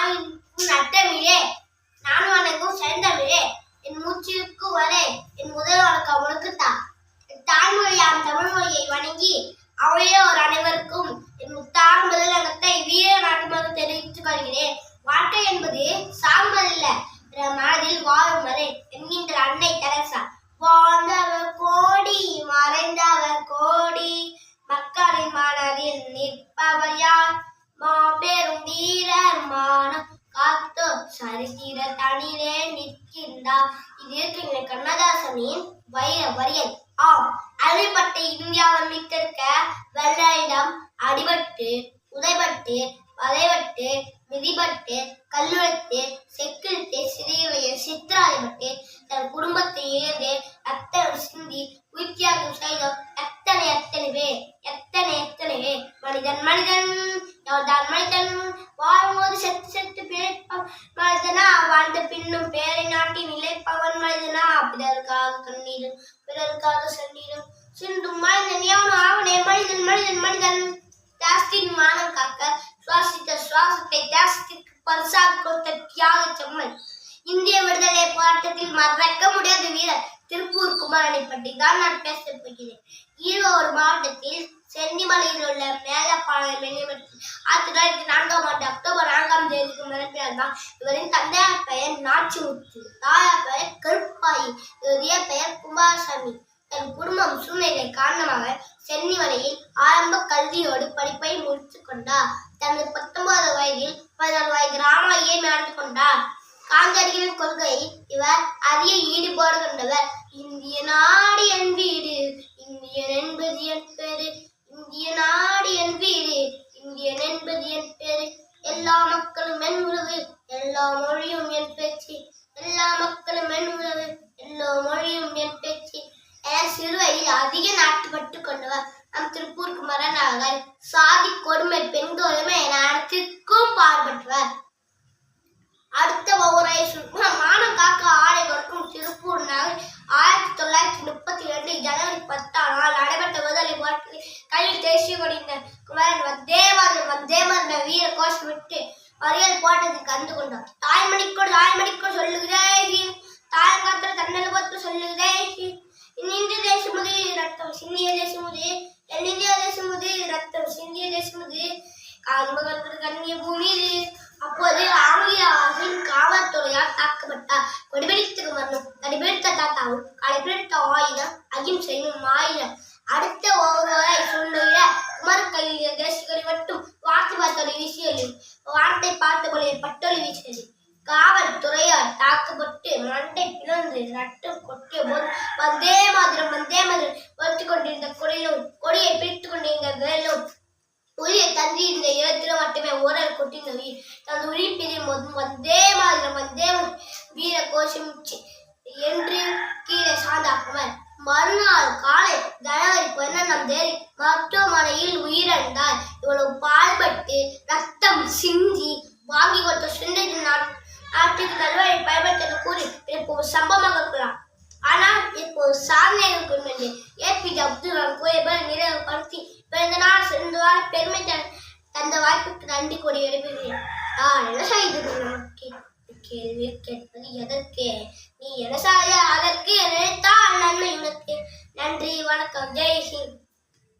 நாவிற்கும் நட்டமிழே நான் வணங்கும் செந்தமிழே என் மூச்சிற்கு வரே என் முதல் வணக்கம் உனக்குத்தா தாய்மொழியாம் தமிழ் மொழியை வணங்கி அவையோர் அனைவருக்கும் என் முத்தான முதலகத்தை வீர நாட்டுமாக தெரிவித்துக் கொள்கிறேன். வாழ்க்கை என்பது சாம்பல் இல்ல, மனதில் வாழும் வரை என்கின்ற அன்னை தெரசா. வாழ்ந்தவர் கோடி மறைந்தவர் கோடி மக்களின் மனதில் நிற்பவர் யார்? மாபெரும் வீரர் மானம் காத்தோ சரித்திர தனிலே நிற்கின்றார். இது இருக்கு கண்ணதாசனின் வைர வரியல். ஆம், அழிப்பட்ட இந்தியாவை மீட்டிருக்க வெள்ளையிடம் அடிபட்டு உதைபட்டு வதைபட்டு மிதிபட்டு கல்லுழைத்து செக்கிழித்து சிறையிலேயே சித்திராடிபட்டு தன் குடும்பத்தை இழந்து ரத்தம் சிந்தி உயிர்த்தியாகம் செய்தோம் எத்தனை பேர் மனிதன் மனிதன் எவர்தான் மனிதன் வாழும்போது செத்து பிழைப்பான் மனிதனா வாழ்ந்த பின்னும் பேரை நாட்டி நிலைப்பவன் மனிதனா பிறருக்காக கண்ணீரும் பிறருக்காக சண்ணீரும் சிந்தும் மனிதன் எவனோ அவனே மனிதன் மனிதன் மனிதன். தேசத்தின் மானம் காக்க சுவாசித்த சுவாசத்தை தேசத்திற்கு பரிசாக கொடுத்த தியாக செம்மல். இந்திய விடுதலை போராட்டத்தில் மறக்க முடியாத வீரர் திருப்பூர் குமரனை பற்றி தான் நான் பேசப் போகிறேன். ஈரோடு மாவட்டத்தில் சென்னிமலையில் உள்ள மேலப்பாளையம் வெளியிடத்தில் 1904 அக்டோபர் 4 மரப்பினர் தான். இவரின் தந்தையார் பெயர் நாச்சிமுத்து, தாயார் பெயர் கருப்பாயி, இவருடைய பெயர் குமாரசாமி. தன் குடும்பம் சூழ்நிலை காரணமாக சென்னிமலையில் ஆரம்ப கல்வியோடு படிப்பை முடித்துக் கொண்டார். தனது 19 வயதில் 16 வயது ராமாயை நடந்து கொண்டார். காந்தியடிகளின் கொள்கையில் இவர் அதிக ஈடுபாடு கொண்டவர். இந்திய நாடு என் வீடு, இந்தியன் என்பது என் பேரு, இந்திய நாடு என் வீடு, இந்தியன் என்பது என் பேரு, எல்லா மக்களும் என் உறவு, எல்லா மொழியும் என் பேச்சு, எல்லா மக்களும் என் உறவு, எல்லா மொழியும் என் பேச்சு. சிறுவையில் அதிக நாட்டுப்பட்டு கொண்டவர் நம் திருப்பூர் குமரன் அவர்கள். சாதி கொடுமை பெண் கொடுமை என அனைத்திற்கும் பாடுபட்டவர். அடுத்த ஒவ்வொரு மானம் காக்க ஆடை கொடுக்கும் திருப்பூர் நகர் 1932 ஜனவரி 10 நடைபெற்ற விடுதலை போராட்டத்தில் கையில் தேசிய கொடியினர் குமரன் வந்தே மாதம் வீர கோஷம் விட்டு வரியல் போராட்டத்தில் கலந்து கொண்டார். தாய்மணிக்கோடு சொல்லுகிறேன், தாயங்காத்திர தன்னல் பத்து சொல்லுகிறேன். இந்திய தேசமுது ரத்தம் சிந்திய தேசமுது, இந்திய தேசமுது ரத்தம் சிந்திய தேசமுது, காண்பவர்கள் கண்ணிய பூமி இது. அப்போது ஆங்கிலேயரின் காவல்துறையால் தாக்கப்பட்டார். கொடிபிடித்த குமரனும் கடிபிடித்த தாத்தாவும் கடைபிடித்த ஆயுதம் அகிம்சையும் ஆயுதம். அடுத்த ஒருவரை சொல்லுகிற குமர் கையில் தேசிய கொடி மட்டும் வார்த்தை வீசியது, வார்த்தை பார்த்தபொழுது பட்டொலி வீசியது. காவல்துறையால் தாக்கப்பட்டு மண்டை பிளந்து ரத்தம் கொட்டிய போது வந்தே மாதிரம் வளர்த்து கொண்டிருந்த கொடியை பிடித்துக் கொண்டிருந்த வேலும் உயிரை தந்திருந்த இடத்துல மட்டுமே ஓரல் கொட்டின உயிர் தனது உயிர் பிரியும் போதும் வந்தே மாதிரம் வீர கோஷமிச்சு என்று கீழே சார்ந்தாக்குவர். மறுநாள் காலை ஜனவரி 11 மருத்துவமனையில் உயிரிழந்தார். இவ்வளவு பாடுபட்டு ரத்தம் சிந்தி வாங்கி கொடுத்த சுந்தரி நாட்டுக்கு நல்வழி பயன்படுத்த கூறி இப்போ சம்பவமாக இருக்கலாம். ஆனால் இப்போ சாதனைகள் கொண்டு ஏபிஜே அப்துல் கலாம் கூறியபடி நிறைவுபடுத்தி பிறந்த நாள் சிறந்தவாறு பெருமை தந்த வாய்ப்புக்கு நன்றி கூறி எழுப்புகிறேன். நான் என்ன செய்தது நமக்கு கேள்வி கேட்பது எதற்கு? நீ என்ன செய்ய அதற்கு நினைத்தால் நன்மை உனக்கு. நன்றி, வணக்கம், ஜெய் ஹிந்த்.